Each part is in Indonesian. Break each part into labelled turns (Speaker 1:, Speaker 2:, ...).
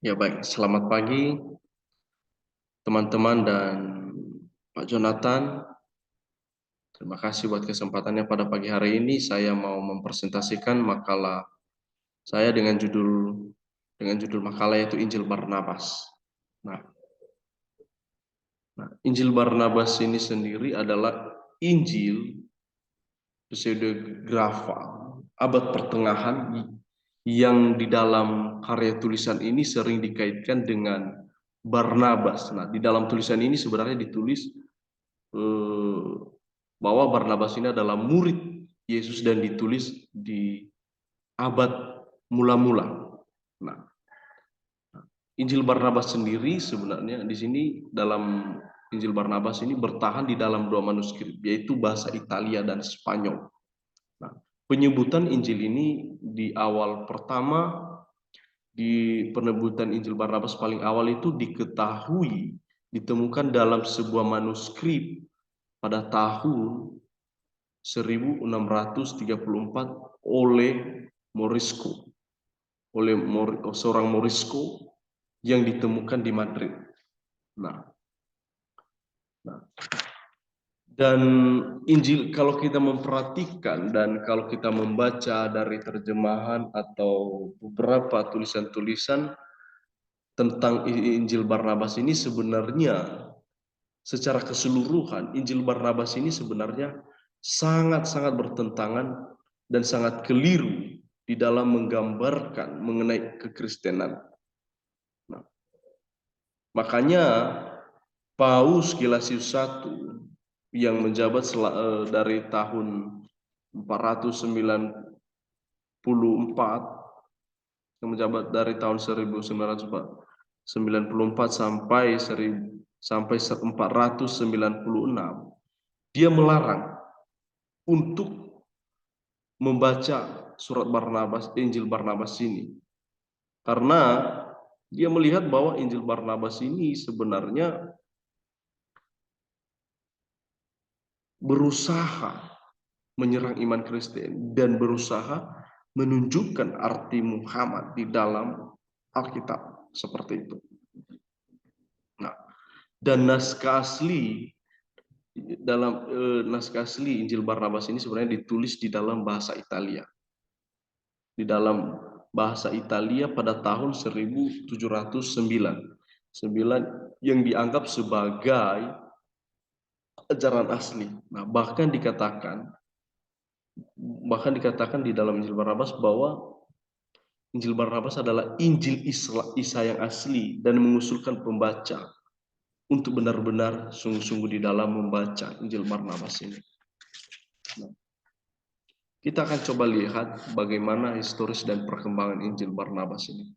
Speaker 1: Ya baik, selamat pagi teman-teman dan Pak Jonathan. Terima kasih buat kesempatannya pada pagi hari ini. Saya mau mempresentasikan makalah saya dengan judul makalah yaitu Injil Barnabas. Nah, Injil Barnabas ini sendiri adalah Injil pseudegrapha abad pertengahan yang di dalam karya tulisan ini sering dikaitkan dengan Barnabas. Nah, di dalam tulisan ini sebenarnya ditulis bahwa Barnabas ini adalah murid Yesus dan ditulis di abad mula-mula. Nah, Injil Barnabas sendiri sebenarnya di sini dalam Injil Barnabas ini bertahan di dalam dua manuskrip, yaitu bahasa Italia dan Spanyol. Nah, penyebutan Injil ini di awal pertama di penebutan Injil Barnabas paling awal itu diketahui ditemukan dalam sebuah manuskrip pada tahun 1634 oleh Morisco, seorang Morisco yang ditemukan di Madrid. Nah, dan Injil kalau kita memperhatikan dan kalau kita membaca dari terjemahan atau beberapa tulisan-tulisan tentang Injil Barnabas ini sebenarnya secara keseluruhan Injil Barnabas ini sebenarnya sangat-sangat bertentangan dan sangat keliru di dalam menggambarkan mengenai kekristenan. Nah, makanya Paus Gelasius I yang menjabat dari tahun 494 yang menjabat dari tahun 1994 sampai 1496, dia melarang untuk membaca surat Barnabas, Injil Barnabas ini, karena dia melihat bahwa Injil Barnabas ini sebenarnya berusaha menyerang iman Kristen dan berusaha menunjukkan arti Muhammad di dalam Alkitab seperti itu. Nah, dan naskah asli Injil Barnabas ini sebenarnya ditulis di dalam bahasa Italia. Di dalam bahasa Italia pada tahun 1709 yang dianggap sebagai ajaran asli. Nah, bahkan dikatakan di dalam Injil Barnabas bahwa Injil Barnabas adalah Injil Isa yang asli dan mengusulkan pembaca untuk benar-benar sungguh-sungguh di dalam membaca Injil Barnabas ini. Nah, kita akan coba lihat bagaimana historis dan perkembangan Injil Barnabas ini.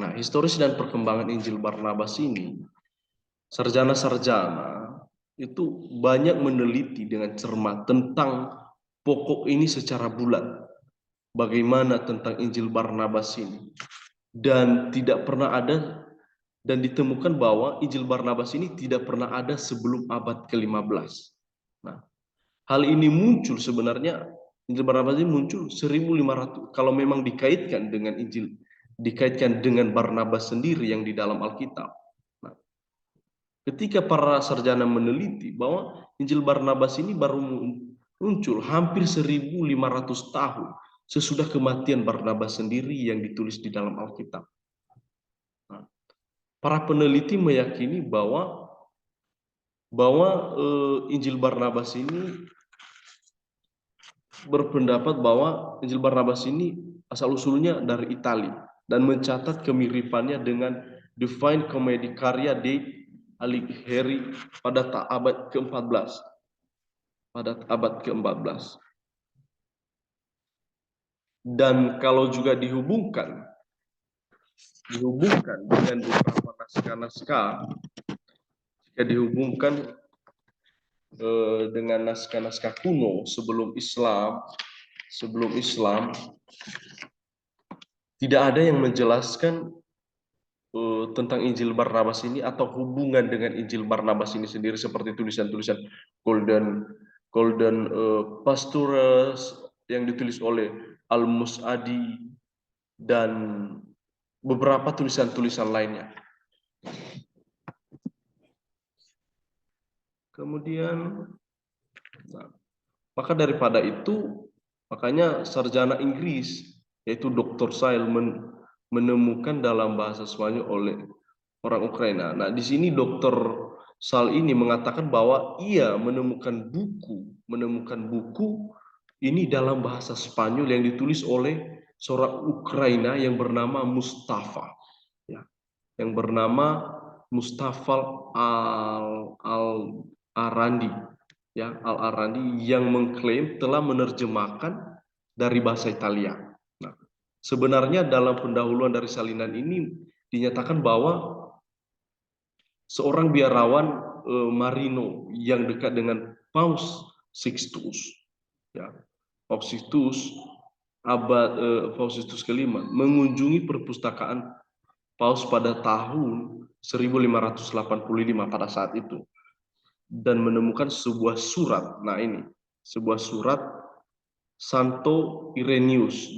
Speaker 1: Nah, historis dan perkembangan Injil Barnabas ini, sarjana-sarjana itu banyak meneliti dengan cermat tentang pokok ini secara bulat. Bagaimana tentang Injil Barnabas ini. Dan tidak pernah ada dan ditemukan bahwa Injil Barnabas ini tidak pernah ada sebelum abad ke-15. Nah, hal ini muncul sebenarnya Injil Barnabas ini muncul 1500 kalau memang dikaitkan dengan Barnabas sendiri yang di dalam Alkitab. Nah, ketika para sarjana meneliti bahwa Injil Barnabas ini baru muncul hampir 1500 tahun sesudah kematian Barnabas sendiri yang ditulis di dalam Alkitab. Nah, para peneliti meyakini bahwa Injil Barnabas ini berpendapat bahwa Injil Barnabas ini asal-usulnya dari Italia dan mencatat kemiripannya dengan Divine Comedy karya de Alighieri pada abad ke-14. Dan kalau juga dihubungkan dengan beberapa naskah-naskah, jika dihubungkan dengan naskah-naskah kuno sebelum Islam tidak ada yang menjelaskan tentang Injil Barnabas ini atau hubungan dengan Injil Barnabas ini sendiri seperti tulisan-tulisan Golden Pastures yang ditulis oleh Al-Mus'adi dan beberapa tulisan-tulisan lainnya. Kemudian, nah, maka daripada itu, makanya sarjana Inggris, yaitu Dr. Seil, menemukan dalam bahasa Spanyol oleh orang Ukraina. Nah, di sini Dr. Seil ini mengatakan bahwa ia menemukan buku ini dalam bahasa Spanyol yang ditulis oleh seorang Ukraina yang bernama Mustafa, ya, yang bernama Mustafa Al-Arandi, ya, Al-Arandi, yang mengklaim telah menerjemahkan dari bahasa Italia. Nah, sebenarnya dalam pendahuluan dari salinan ini dinyatakan bahwa seorang biarawan Marino yang dekat dengan Paus Sixtus, ya, Paus Sixtus Paus Sixtus kelima mengunjungi perpustakaan Paus pada tahun 1585 pada saat itu dan menemukan sebuah surat. Nah, ini sebuah surat Santo Irenaeus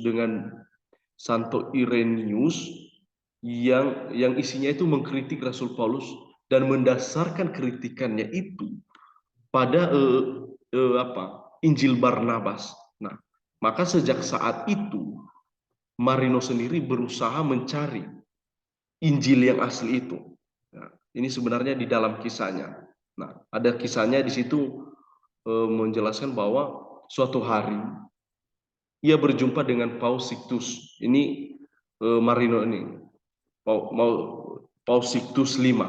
Speaker 1: yang isinya itu mengkritik Rasul Paulus dan mendasarkan kritikannya itu pada Injil Barnabas. Nah, maka sejak saat itu Marino sendiri berusaha mencari Injil yang asli itu. Nah, ini sebenarnya di dalam kisahnya. Nah, ada kisahnya di situ menjelaskan bahwa suatu hari ia berjumpa dengan Paus Sixtus. Ini Marino ini, Paus Sixtus V,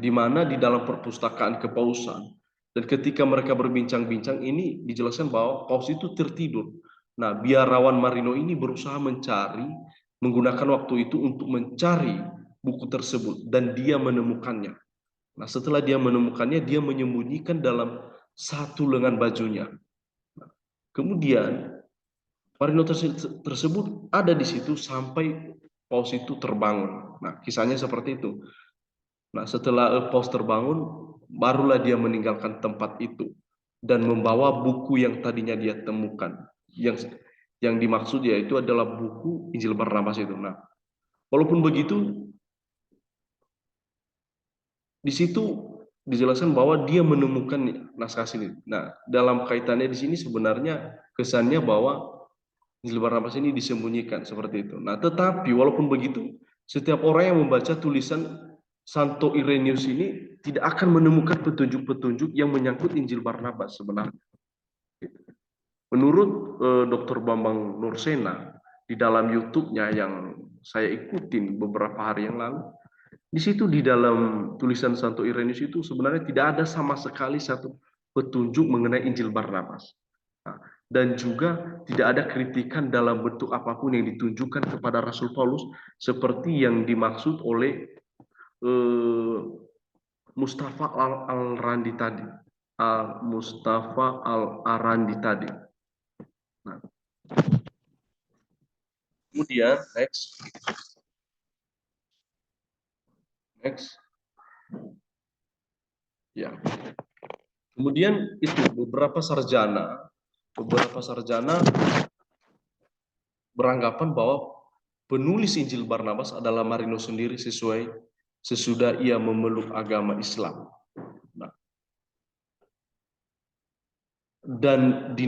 Speaker 1: di mana di dalam perpustakaan kepausan. Dan ketika mereka berbincang-bincang, ini dijelaskan bahwa Paus itu tertidur. Nah, biarawan Marino ini berusaha menggunakan waktu itu untuk mencari buku tersebut, dan dia menemukannya. Nah, setelah dia menemukannya, dia menyembunyikan dalam satu lengan bajunya. Nah, kemudian Marino tersebut ada di situ sampai Paus itu terbangun. Nah, kisahnya seperti itu. Nah, setelah Paus terbangun, barulah dia meninggalkan tempat itu dan membawa buku yang tadinya dia temukan. Yang dimaksud yaitu adalah buku Injil Barnabas itu. Nah, walaupun begitu, di situ dijelaskan bahwa dia menemukan naskah ini. Nah, dalam kaitannya di sini sebenarnya kesannya bahwa Injil Barnabas ini disembunyikan seperti itu. Nah, tetapi walaupun begitu, setiap orang yang membaca tulisan Santo Irenaeus ini tidak akan menemukan petunjuk-petunjuk yang menyangkut Injil Barnabas sebenarnya. Menurut Dr. Bambang Nursena di dalam YouTube-nya yang saya ikutin beberapa hari yang lalu, di situ di dalam tulisan Santo Irenaeus itu sebenarnya tidak ada sama sekali satu petunjuk mengenai Injil Barnabas. Nah, dan juga tidak ada kritikan dalam bentuk apapun yang ditunjukkan kepada Rasul Paulus seperti yang dimaksud oleh Mustafa Al-Arandi tadi. Mustafa Al-Arandi tadi. Nah, kemudian next. Ya. Kemudian itu beberapa sarjana beranggapan bahwa penulis Injil Barnabas adalah Marino sendiri sesudah ia memeluk agama Islam. Nah, dan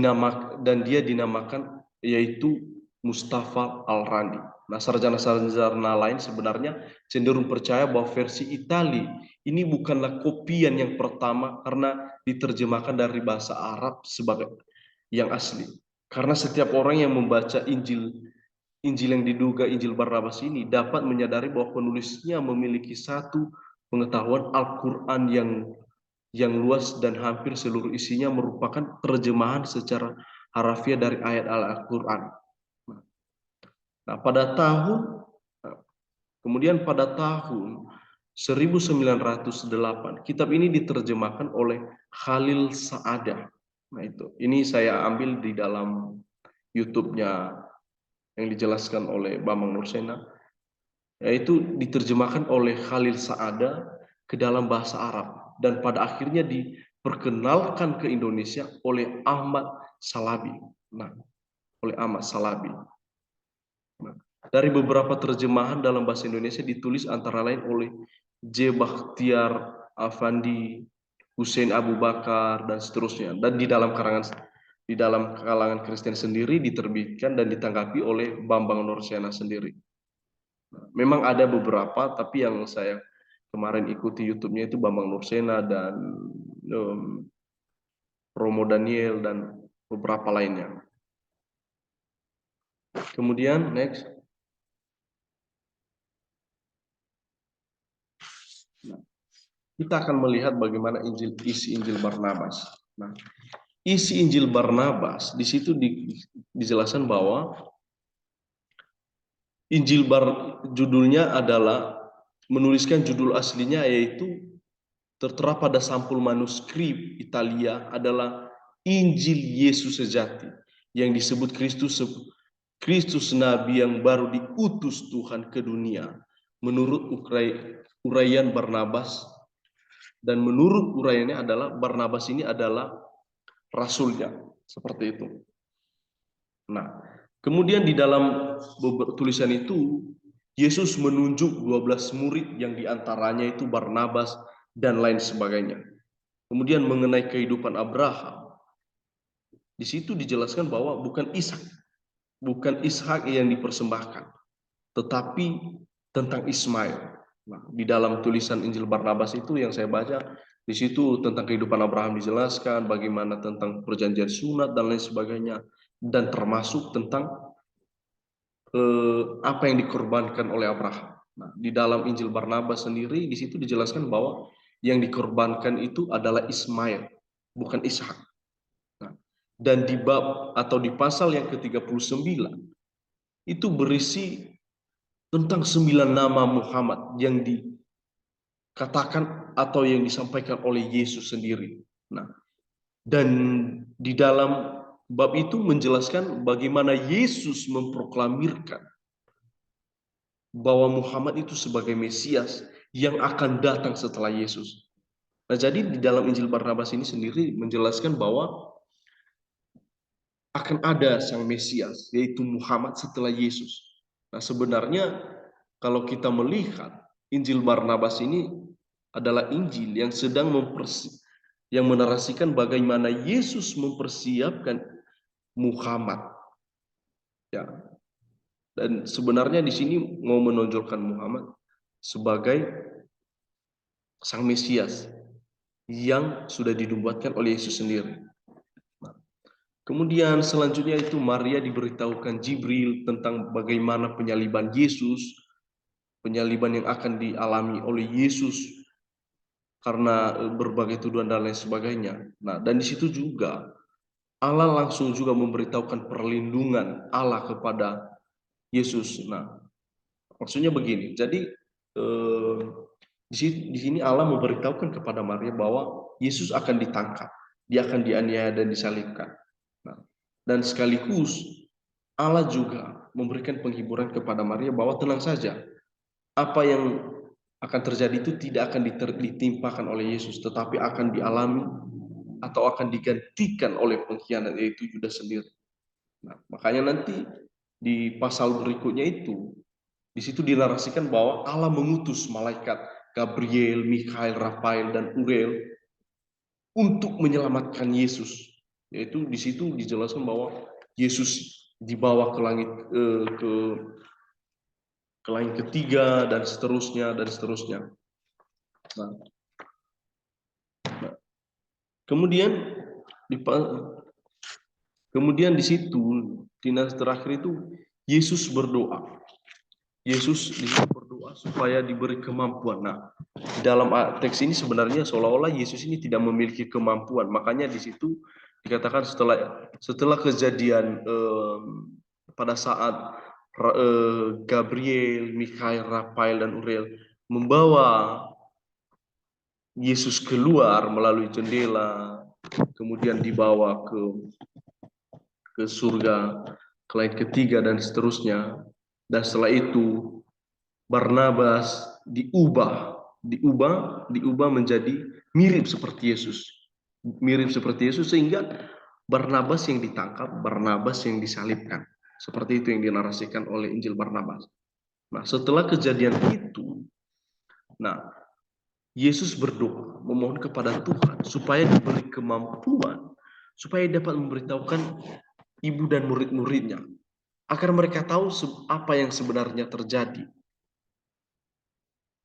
Speaker 1: dia dinamakan yaitu Mustafa Al-Randi. Nah, sarjana-sarjana lain sebenarnya cenderung percaya bahwa versi Itali ini bukanlah kopian yang pertama karena diterjemahkan dari bahasa Arab sebagai yang asli. Karena setiap orang yang membaca Injil yang diduga Injil Barnabas ini dapat menyadari bahwa penulisnya memiliki satu pengetahuan Al-Quran yang luas dan hampir seluruh isinya merupakan terjemahan secara harafiah dari ayat Al-Quran. Nah, kemudian pada tahun 1908 kitab ini diterjemahkan oleh Khalil Sa'adah. Nah, ini saya ambil di dalam YouTube-nya yang dijelaskan oleh Bambang Nursena, yaitu diterjemahkan oleh Khalil Sa'adah ke dalam bahasa Arab dan pada akhirnya diperkenalkan ke Indonesia oleh Ahmad Salabi. Nah, oleh Ahmad Salabi. Nah, Dari beberapa terjemahan dalam bahasa Indonesia ditulis antara lain oleh J. Bakhtiar Afandi, Hussein Abu Bakar, dan seterusnya. Dan di dalam kalangan Kristen sendiri diterbitkan dan ditanggapi oleh Bambang Nursena sendiri. Memang ada beberapa, tapi yang saya kemarin ikuti YouTube-nya itu Bambang Nursena dan Romo Daniel dan beberapa lainnya. Kemudian next. Nah, kita akan melihat bagaimana isi Injil Barnabas. Nah, isi Injil Barnabas di situ dijelaskan bahwa judulnya adalah, menuliskan judul aslinya yaitu tertera pada sampul manuskrip Italia adalah Injil Yesus sejati, yang disebut Kristus Nabi yang baru diutus Tuhan ke dunia menurut uraian Barnabas. Dan menurut uraiannya adalah Barnabas ini adalah rasulnya, seperti itu. Nah, kemudian di dalam tulisan itu Yesus menunjuk 12 murid yang diantaranya itu Barnabas dan lain sebagainya. Kemudian mengenai kehidupan Abraham, di situ dijelaskan bahwa bukan Ishak yang dipersembahkan, tetapi tentang Ismail. Nah, di dalam tulisan Injil Barnabas itu yang saya baca, di situ tentang kehidupan Abraham dijelaskan, bagaimana tentang perjanjian sunat dan lain sebagainya, dan termasuk tentang apa yang dikorbankan oleh Abraham. Nah, di dalam Injil Barnabas sendiri di situ dijelaskan bahwa yang dikorbankan itu adalah Ismail, bukan Ishak. Nah, dan di bab atau di pasal yang ke-39 itu berisi tentang 9 nama Muhammad yang dikatakan atau yang disampaikan oleh Yesus sendiri. Nah, dan di dalam bab itu menjelaskan bagaimana Yesus memproklamirkan bahwa Muhammad itu sebagai Mesias yang akan datang setelah Yesus. Nah, jadi di dalam Injil Barnabas ini sendiri menjelaskan bahwa akan ada sang Mesias, yaitu Muhammad setelah Yesus. Nah, sebenarnya kalau kita melihat Injil Barnabas ini adalah Injil yang sedang menarasikan bagaimana Yesus mempersiapkan Muhammad. Ya. Dan sebenarnya di sini mau menonjolkan Muhammad sebagai sang Mesias yang sudah dinubuatkan oleh Yesus sendiri. Kemudian selanjutnya itu Maria diberitahukan Jibril tentang bagaimana penyaliban Yesus, penyaliban yang akan dialami oleh Yesus karena berbagai tuduhan dan lain sebagainya. Nah, dan di situ juga Allah langsung juga memberitahukan perlindungan Allah kepada Yesus. Nah, maksudnya begini. Jadi di sini Allah memberitahukan kepada Maria bahwa Yesus akan ditangkap, dia akan dianiaya dan disalibkan. Nah, dan sekaligus Allah juga memberikan penghiburan kepada Maria bahwa tenang saja, apa yang akan terjadi itu tidak akan ditimpakan oleh Yesus, tetapi akan dialami atau akan digantikan oleh pengkhianat, yaitu Yudas sendiri. Nah, makanya nanti di pasal berikutnya itu, di situ dinarasikan bahwa Allah mengutus malaikat Gabriel, Mikhail, Rafael, dan Uriel untuk menyelamatkan Yesus. Yaitu di situ dijelaskan bahwa Yesus dibawa ke langit ke langit ketiga dan seterusnya dan seterusnya. Nah, kemudian di situ di nas terakhir itu Yesus berdoa. Yesus berdoa supaya diberi kemampuan. Nah, di dalam teks ini sebenarnya seolah-olah Yesus ini tidak memiliki kemampuan. Makanya di situ dikatakan setelah kejadian pada saat Gabriel, Mikhail, Rafael, dan Uriel membawa Yesus keluar melalui jendela, kemudian dibawa ke surga, ke langit ketiga dan seterusnya. Dan setelah itu Barnabas diubah menjadi mirip seperti Yesus, sehingga Barnabas yang ditangkap, Barnabas yang disalibkan. Seperti itu yang dinarasikan oleh Injil Barnabas. Nah, setelah kejadian itu, nah, Yesus berdoa, memohon kepada Tuhan supaya diberi kemampuan, supaya dapat memberitahukan ibu dan murid-muridnya, agar mereka tahu apa yang sebenarnya terjadi.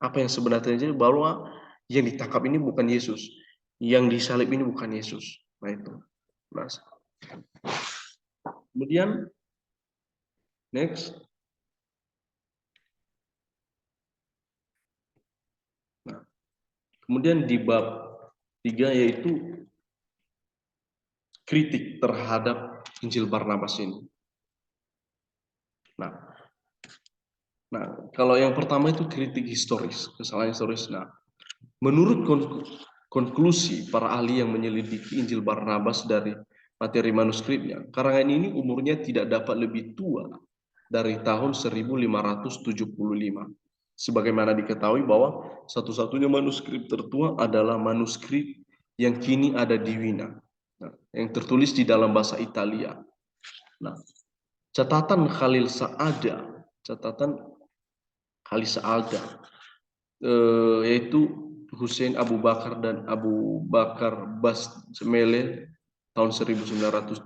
Speaker 1: Apa yang sebenarnya terjadi, bahwa yang ditangkap ini bukan Yesus, yang disalib ini bukan Yesus. Nah itu. Nah, kemudian next. Nah, kemudian di bab 3 yaitu kritik terhadap Injil Barnabas ini. Nah, kalau yang pertama itu kritik historis, kesalahan historis. Nah, menurut konklusi para ahli yang menyelidiki Injil Barnabas dari materi manuskripnya, karangan ini umurnya tidak dapat lebih tua dari tahun 1575. Sebagaimana diketahui bahwa satu-satunya manuskrip tertua adalah manuskrip yang kini ada di Wina, yang tertulis di dalam bahasa Italia. Nah, catatan Khalil Sa'ada, yaitu Hussein Abu Bakar dan Abu Bakar Basmele tahun 1970.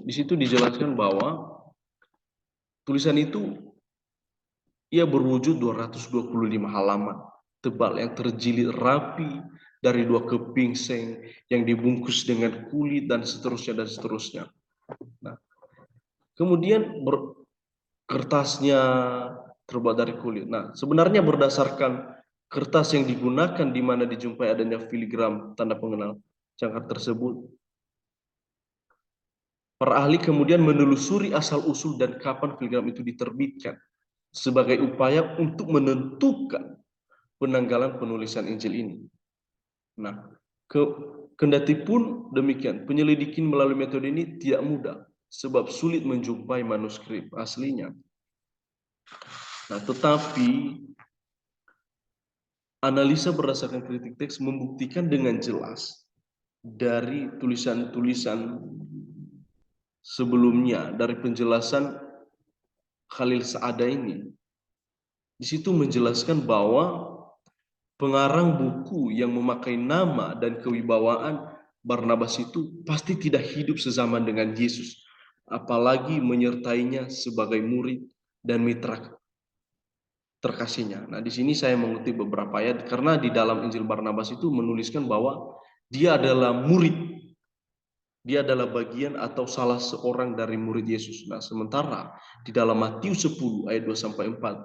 Speaker 1: Di situ dijelaskan bahwa tulisan itu ia berwujud 225 halaman tebal yang terjilid rapi dari 2 keping seng yang dibungkus dengan kulit dan seterusnya. Nah, kemudian kertasnya terbuat dari kulit. Nah, sebenarnya berdasarkan kertas yang digunakan di mana dijumpai adanya filigram tanda pengenal cangkar tersebut, para ahli kemudian menelusuri asal-usul dan kapan filigram itu diterbitkan sebagai upaya untuk menentukan penanggalan penulisan Injil ini. Nah, kendati pun demikian, penyelidikan melalui metode ini tidak mudah sebab sulit menjumpai manuskrip aslinya. Nah, tetapi analisa berdasarkan kritik teks membuktikan dengan jelas dari tulisan-tulisan sebelumnya, dari penjelasan Khalil Sa'ada ini. Di situ menjelaskan bahwa pengarang buku yang memakai nama dan kewibawaan Barnabas itu pasti tidak hidup sezaman dengan Yesus, apalagi menyertainya sebagai murid dan mitra terkasihnya. Nah, di sini saya mengutip beberapa ayat karena di dalam Injil Barnabas itu menuliskan bahwa dia adalah murid. Dia adalah bagian atau salah seorang dari murid Yesus. Nah, sementara di dalam Matius 10 ayat 2 sampai 4,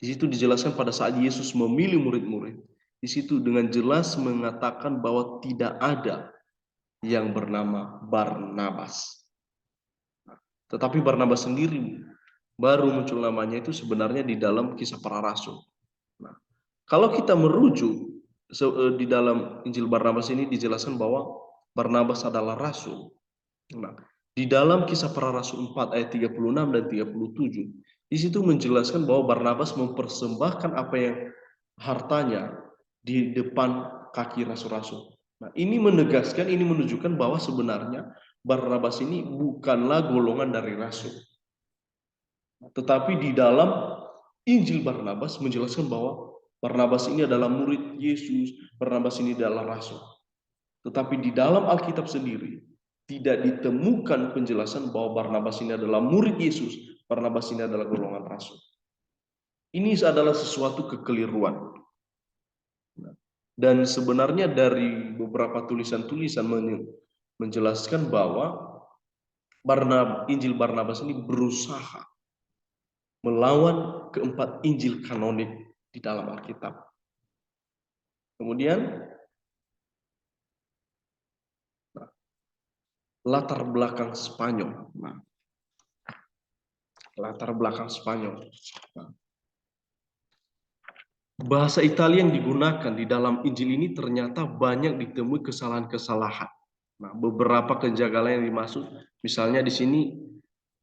Speaker 1: di situ dijelaskan pada saat Yesus memilih murid-murid, di situ dengan jelas mengatakan bahwa tidak ada yang bernama Barnabas. Tetapi Barnabas sendiri baru muncul namanya itu sebenarnya di dalam Kisah Para Rasul. Nah, kalau kita merujuk di dalam Injil Barnabas ini dijelaskan bahwa Barnabas adalah rasul. Nah, di dalam Kisah Para Rasul 4 ayat 36 dan 37, di situ menjelaskan bahwa Barnabas mempersembahkan apa yang hartanya di depan kaki rasul-rasul. Nah, ini menegaskan, ini menunjukkan bahwa sebenarnya Barnabas ini bukanlah golongan dari rasul. Tetapi di dalam Injil Barnabas menjelaskan bahwa Barnabas ini adalah murid Yesus, Barnabas ini adalah rasul. Tetapi di dalam Alkitab sendiri tidak ditemukan penjelasan bahwa Barnabas ini adalah murid Yesus, Barnabas ini adalah golongan rasul. Ini adalah sesuatu kekeliruan. Dan sebenarnya dari beberapa tulisan-tulisan menjelaskan bahwa Injil Barnabas ini berusaha melawan keempat Injil kanonik di dalam Alkitab. Kemudian latar belakang Spanyol. Latar belakang Spanyol. Bahasa Italia yang digunakan di dalam Injil ini ternyata banyak ditemui kesalahan-kesalahan. Nah, beberapa kejanggalan yang dimaksud, misalnya di sini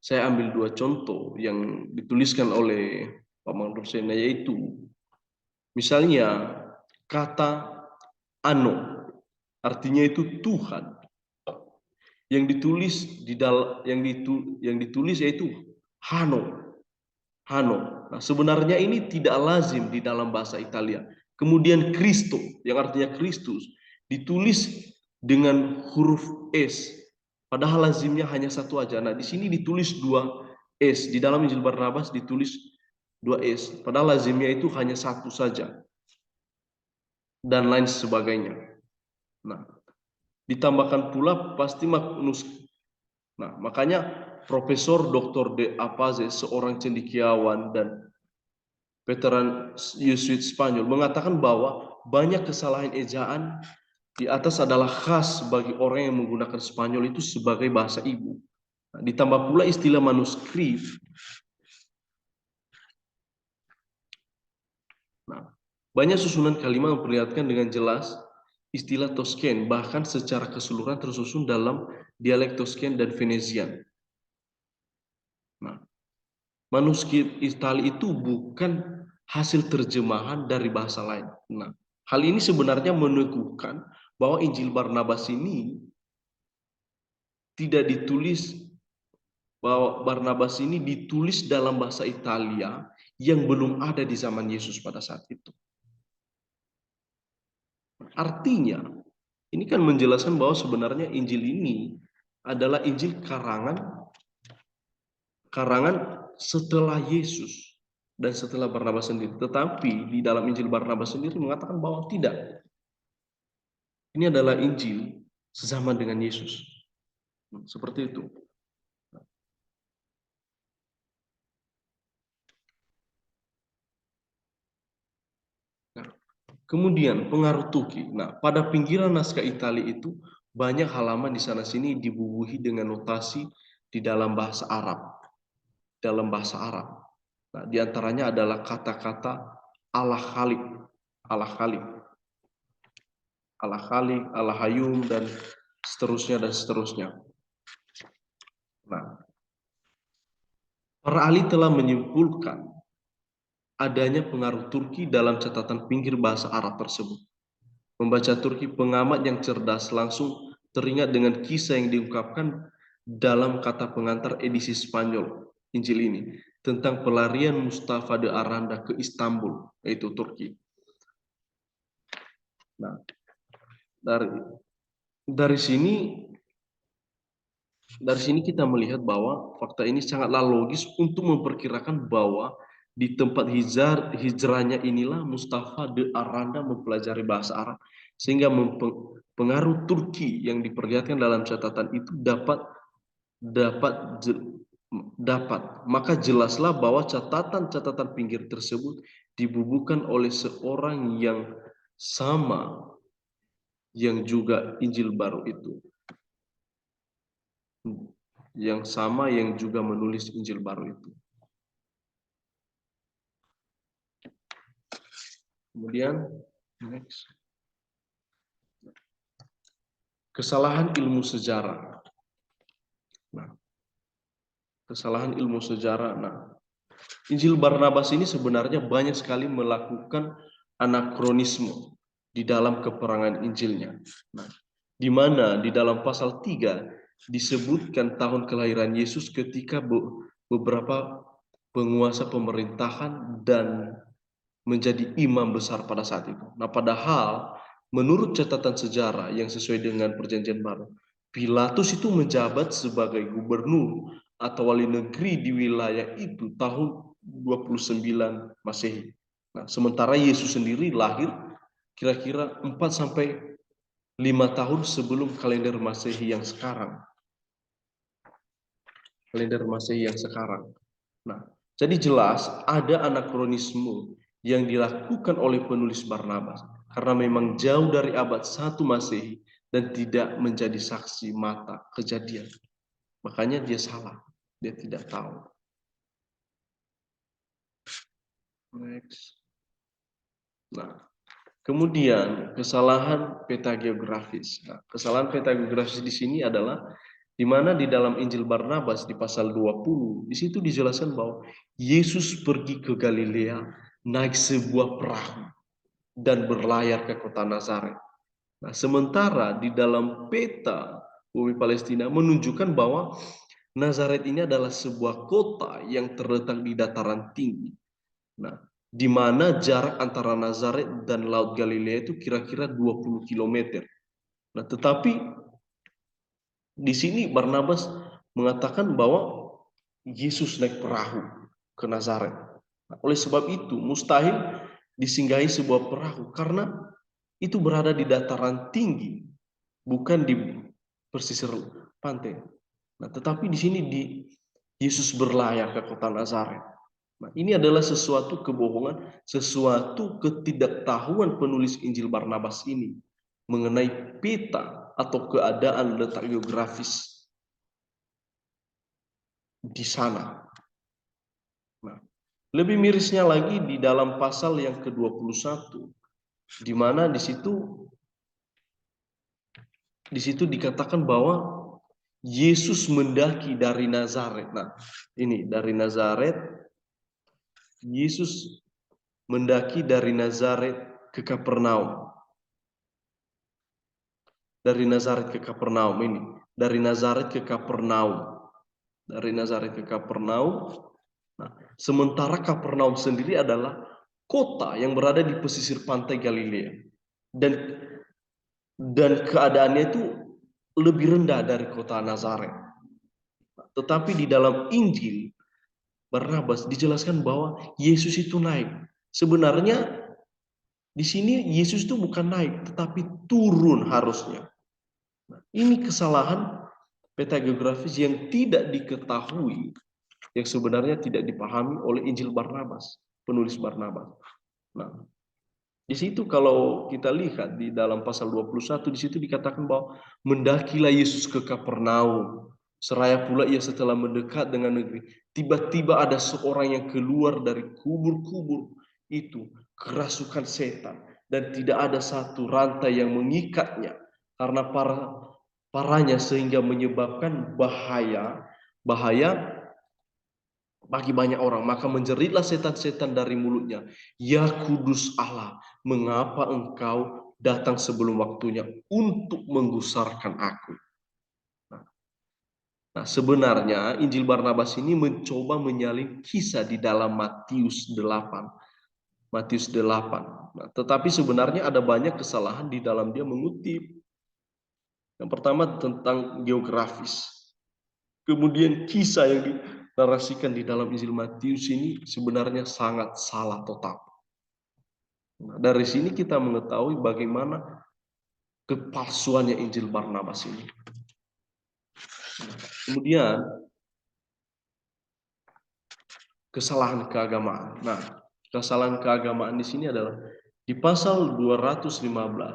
Speaker 1: saya ambil 2 contoh yang dituliskan oleh Pak Mandursen, yaitu misalnya kata ano, artinya itu Tuhan. Yang ditulis yang ditulis yaitu Hano. Nah, sebenarnya ini tidak lazim di dalam bahasa Italia. Kemudian Cristo, yang artinya Kristus, ditulis dengan huruf S. Padahal lazimnya hanya satu aja. Nah, di sini ditulis dua S. Di dalam Injil Barnabas ditulis dua S. Padahal lazimnya itu hanya satu saja. Dan lain sebagainya. Nah, ditambahkan pula pasti manus. Nah, makanya Profesor Dr. De Apaze, seorang cendekiawan dan veteran Yesuit Spanyol, mengatakan bahwa banyak kesalahan ejaan di atas adalah khas bagi orang yang menggunakan Spanyol itu sebagai bahasa ibu. Nah, ditambah pula istilah manuskrip. Nah, banyak susunan kalimat memperlihatkan dengan jelas istilah Toscan, bahkan secara keseluruhan tersusun dalam dialek Toscan dan Venetian. Nah, manuskrip Itali itu bukan hasil terjemahan dari bahasa lain. Nah, hal ini sebenarnya meneguhkan bahwa Injil Barnabas ini tidak ditulis, bahwa Barnabas ini ditulis dalam bahasa Italia yang belum ada di zaman Yesus pada saat itu. Artinya, ini kan menjelaskan bahwa sebenarnya Injil ini adalah Injil karangan setelah Yesus dan setelah Barnabas sendiri. Tetapi di dalam Injil Barnabas sendiri mengatakan bahwa tidak. Ini adalah Injil sezaman dengan Yesus. Seperti itu. Nah, kemudian pengaruh Turki. Nah, pada pinggiran naskah Italia itu banyak halaman di sana sini dibubuhi dengan notasi di dalam bahasa Arab. Nah, di antaranya adalah kata-kata Allah Khalik, Allah Khalik, Allah Khalik, Allah Hayum, dan seterusnya dan seterusnya. Nah, para ahli telah menyimpulkan adanya pengaruh Turki dalam catatan pinggir bahasa Arab tersebut. Membaca Turki, pengamat yang cerdas langsung teringat dengan kisah yang diungkapkan dalam kata pengantar edisi Spanyol Injil ini tentang pelarian Mustafa de Aranda ke Istanbul, yaitu Turki. Nah, dari sini kita melihat bahwa fakta ini sangatlah logis untuk memperkirakan bahwa di tempat hijrahnya inilah Mustafa de Aranda mempelajari bahasa Arab, sehingga pengaruh Turki yang diperlihatkan dalam catatan itu dapat. Maka jelaslah bahwa catatan-catatan pinggir tersebut dibubuhkan oleh seorang yang sama yang juga Injil baru itu. Yang sama yang juga menulis Injil baru itu. Kemudian next. Kesalahan ilmu sejarah. Nah, kesalahan ilmu sejarah. Nah, Injil Barnabas ini sebenarnya banyak sekali melakukan anakronisme di dalam keperangan Injilnya. Nah, di mana di dalam pasal 3 disebutkan tahun kelahiran Yesus ketika beberapa penguasa pemerintahan dan menjadi imam besar pada saat itu. Nah, padahal menurut catatan sejarah yang sesuai dengan Perjanjian Baru, Pilatus itu menjabat sebagai gubernur atau wali negeri di wilayah itu tahun 29 Masehi. Nah, sementara Yesus sendiri lahir kira-kira 4 sampai 5 tahun sebelum kalender Masehi yang sekarang. Kalender Masehi yang sekarang. Nah, jadi jelas ada anakronisme yang dilakukan oleh penulis Barnabas karena memang jauh dari abad 1 Masehi dan tidak menjadi saksi mata kejadian. Makanya dia salah, dia tidak tahu. Next. Nah, kemudian kesalahan peta geografis. Nah, kesalahan peta geografis di sini adalah di mana di dalam Injil Barnabas di pasal 20, di situ dijelaskan bahwa Yesus pergi ke Galilea naik sebuah perahu dan berlayar ke kota Nazaret. Nah, sementara di dalam peta bumi Palestina, menunjukkan bahwa Nazaret ini adalah sebuah kota yang terletak di dataran tinggi. Nah, di mana jarak antara Nazaret dan Laut Galilea itu kira-kira 20 km. Nah, tetapi di sini Barnabas mengatakan bahwa Yesus naik perahu ke Nazaret. Nah, oleh sebab itu, mustahil disinggahi sebuah perahu karena itu berada di dataran tinggi, bukan di pesisir pantai. Nah, tetapi di sini Yesus berlayar ke kota Nazaret. Nah, ini adalah sesuatu kebohongan, sesuatu ketidaktahuan penulis Injil Barnabas ini mengenai peta atau keadaan letak geografis di sana. Nah, lebih mirisnya lagi di dalam pasal yang ke-21, di mana di situ dikatakan bahwa Yesus mendaki dari Nazaret. Nah, ini dari Nazaret, Yesus mendaki dari Nazaret ke Kapernaum. Dari Nazaret ke Kapernaum ini. Dari Nazaret ke Kapernaum. Dari Nazaret ke Kapernaum. Nah, sementara Kapernaum sendiri adalah kota yang berada di pesisir pantai Galilea. Dan keadaannya itu lebih rendah dari kota Nazaret. Tetapi di dalam Injil Barnabas dijelaskan bahwa Yesus itu naik. Sebenarnya di sini Yesus itu bukan naik, tetapi turun harusnya. Nah, ini kesalahan peta geografis yang tidak diketahui, yang sebenarnya tidak dipahami oleh Injil Barnabas, penulis Barnabas. Nah, di situ kalau kita lihat di dalam pasal 21, di situ dikatakan bahwa mendakilah Yesus ke Kapernaum. Seraya pula ia setelah mendekat dengan negeri, tiba-tiba ada seorang yang keluar dari kubur-kubur itu, kerasukan setan, dan tidak ada satu rantai yang mengikatnya karena parahnya sehingga menyebabkan bahaya bagi banyak orang. Maka menjeritlah setan-setan dari mulutnya. Ya kudus Allah, mengapa engkau datang sebelum waktunya untuk menggusarkan aku? Nah, sebenarnya Injil Barnabas ini mencoba menyalin kisah di dalam Matius 8. Matius 8. Nah, tetapi sebenarnya ada banyak kesalahan di dalam dia mengutip. Yang pertama tentang geografis. Kemudian kisah yang dinarasikan di dalam Injil Matius ini sebenarnya sangat salah total. Nah, dari sini kita mengetahui bagaimana kepalsuannya Injil Barnabas ini. Kemudian kesalahan keagamaan. Nah, kesalahan keagamaan di sini adalah di pasal 215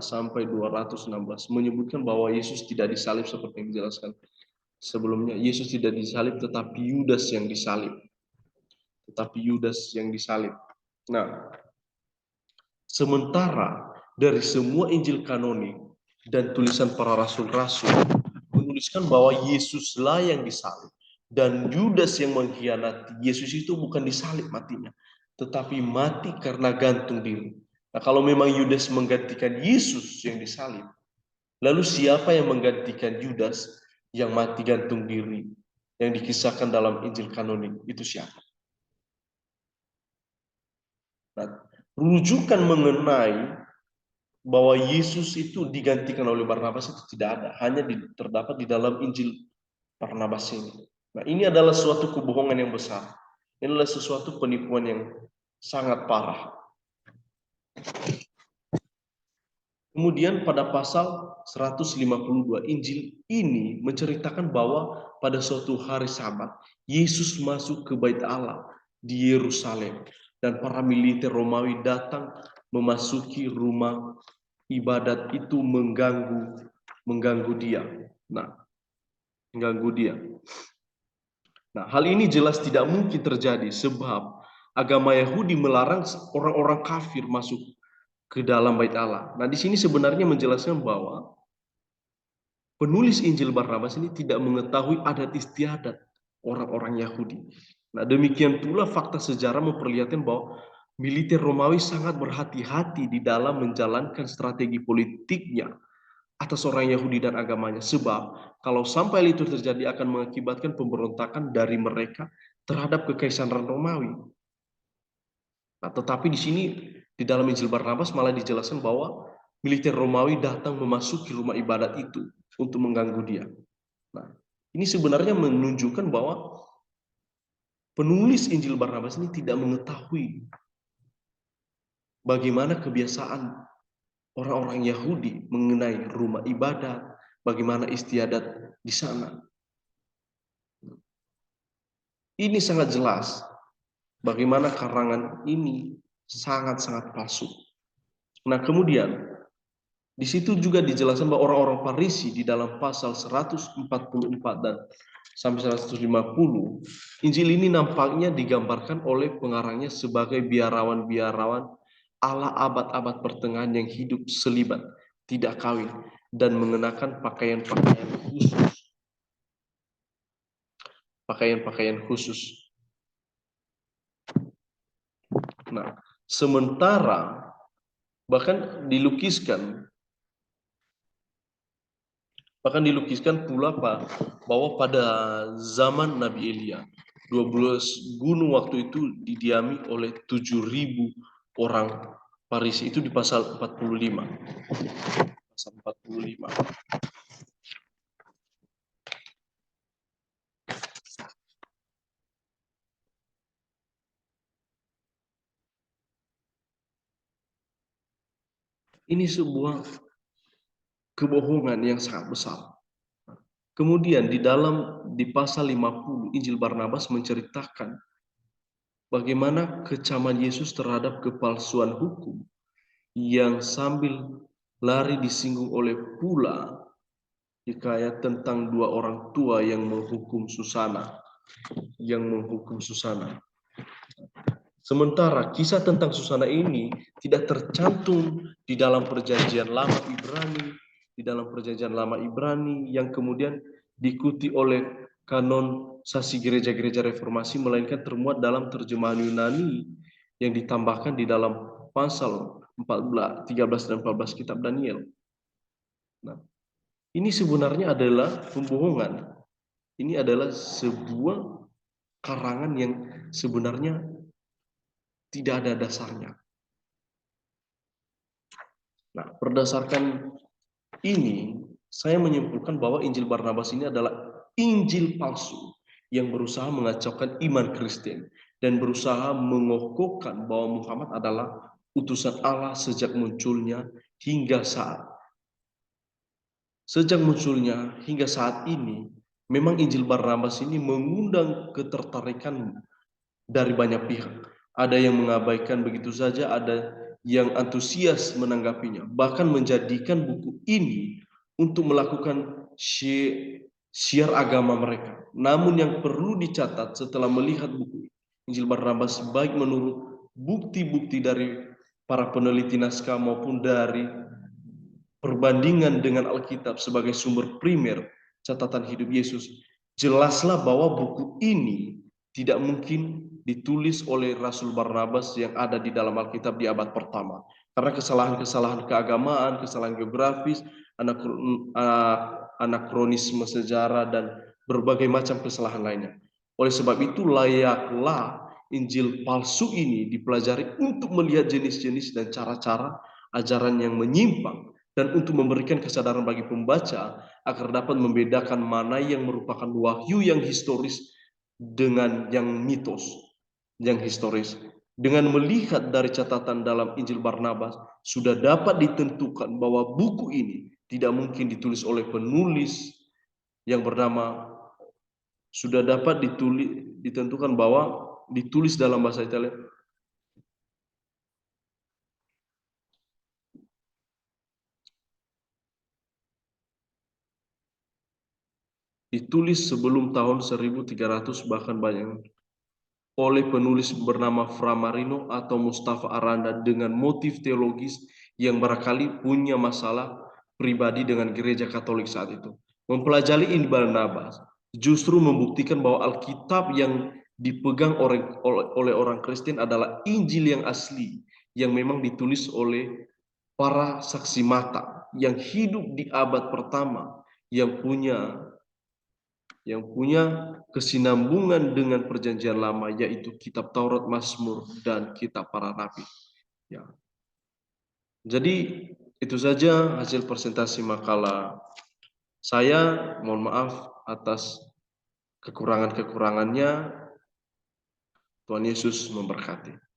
Speaker 1: sampai 216 menyebutkan bahwa Yesus tidak disalib seperti yang dijelaskan sebelumnya. Yesus tidak disalib, tetapi Yudas yang disalib. Nah, sementara dari semua Injil kanonik dan tulisan para rasul-rasul menuliskan bahwa Yesuslah yang disalib dan Yudas yang mengkhianati. Yesus itu bukan disalib matinya, tetapi mati karena gantung diri. Nah, kalau memang Yudas menggantikan Yesus yang disalib, lalu siapa yang menggantikan Yudas yang mati gantung diri yang dikisahkan dalam Injil kanonik? Itu siapa? Nah, rujukan mengenai bahwa Yesus itu digantikan oleh Barnabas itu tidak ada, hanya terdapat di dalam Injil Barnabas ini. Nah, ini adalah suatu kebohongan yang besar. Ini adalah sesuatu penipuan yang sangat parah. Kemudian pada pasal 152 Injil ini menceritakan bahwa pada suatu hari Sabat Yesus masuk ke Bait Allah di Yerusalem dan para militer Romawi datang memasuki rumah ibadat itu mengganggu dia. Nah, hal ini jelas tidak mungkin terjadi sebab agama Yahudi melarang orang-orang kafir masuk ke dalam Bait Allah. Nah, di sini sebenarnya menjelaskan bahwa penulis Injil Barnabas ini tidak mengetahui adat istiadat orang-orang Yahudi. Nah, demikian pula fakta sejarah memperlihatkan bahwa militer Romawi sangat berhati-hati di dalam menjalankan strategi politiknya atas orang Yahudi dan agamanya. Sebab kalau sampai itu terjadi akan mengakibatkan pemberontakan dari mereka terhadap kekaisaran Romawi. Nah, tetapi di sini di dalam Injil Barnabas malah dijelaskan bahwa militer Romawi datang memasuki rumah ibadat itu untuk mengganggu dia. Nah, ini sebenarnya menunjukkan bahwa penulis Injil Barnabas ini tidak mengetahui bagaimana kebiasaan orang-orang Yahudi mengenai rumah ibadat, bagaimana istiadat di sana. Ini sangat jelas bagaimana karangan ini sangat-sangat palsu. Nah, kemudian di situ juga dijelaskan bahwa orang-orang Farisi di dalam pasal 144 dan sampai 150, Injil ini nampaknya digambarkan oleh pengarangnya sebagai biarawan-biarawan ala abad-abad pertengahan yang hidup selibat, tidak kawin, dan mengenakan pakaian-pakaian khusus. Pakaian-pakaian khusus. Nah, sementara bahkan dilukiskan pula bahwa pada zaman Nabi Elia 12 gunung waktu itu didiami oleh 7.000 orang Farisi. Itu di pasal 45. Pasal 45. Ini sebuah kebohongan yang sangat besar. Kemudian di pasal 50 Injil Barnabas menceritakan bagaimana kecaman Yesus terhadap kepalsuan hukum yang sambil lari disinggung oleh pula hikayat tentang dua orang tua yang menghukum Susana. Sementara kisah tentang Susana ini tidak tercantum di dalam perjanjian lama Ibrani, yang kemudian diikuti oleh kanonisasi gereja-gereja reformasi, melainkan termuat dalam terjemahan Yunani yang ditambahkan di dalam pasal 13 dan 14 kitab Daniel. Nah, ini sebenarnya adalah pembohongan. Ini adalah sebuah karangan yang sebenarnya tidak ada dasarnya. Nah, berdasarkan ini, saya menyimpulkan bahwa Injil Barnabas ini adalah Injil palsu yang berusaha mengacaukan iman Kristen dan berusaha mengokohkan bahwa Muhammad adalah utusan Allah sejak munculnya hingga saat ini. Memang Injil Barnabas ini mengundang ketertarikan dari banyak pihak. Ada yang mengabaikan begitu saja, ada yang antusias menanggapinya, bahkan menjadikan buku ini untuk melakukan syiar agama mereka. Namun yang perlu dicatat setelah melihat buku Injil Barnabas, baik menurut bukti-bukti dari para peneliti naskah maupun dari perbandingan dengan Alkitab sebagai sumber primer catatan hidup Yesus, jelaslah bahwa buku ini tidak mungkin ditulis oleh Rasul Barnabas yang ada di dalam Alkitab di abad pertama. Karena kesalahan-kesalahan keagamaan, kesalahan geografis, anakronisme sejarah, dan berbagai macam kesalahan lainnya. Oleh sebab itu layaklah Injil palsu ini dipelajari untuk melihat jenis-jenis dan cara-cara ajaran yang menyimpang, dan untuk memberikan kesadaran bagi pembaca agar dapat membedakan mana yang merupakan wahyu yang historis dengan yang mitos, yang historis. Dengan melihat dari catatan dalam Injil Barnabas, sudah dapat ditentukan bahwa buku ini tidak mungkin ditulis oleh penulis yang bernama, sudah dapat ditentukan bahwa ditulis dalam bahasa Italia, ditulis sebelum tahun 1300 bahkan banyak, oleh penulis bernama Fra Marino atau Mustafa Aranda dengan motif teologis yang barangkali punya masalah pribadi dengan gereja Katolik saat itu. Mempelajari Injil Barnabas justru membuktikan bahwa Alkitab yang dipegang oleh orang Kristen adalah Injil yang asli, yang memang ditulis oleh para saksi mata yang hidup di abad pertama, yang punya kesinambungan dengan perjanjian lama, yaitu kitab Taurat, Mazmur, dan kitab para nabi. Ya. Jadi itu saja hasil presentasi makalah saya. Mohon maaf atas kekurangan-kekurangannya. Tuhan Yesus memberkati.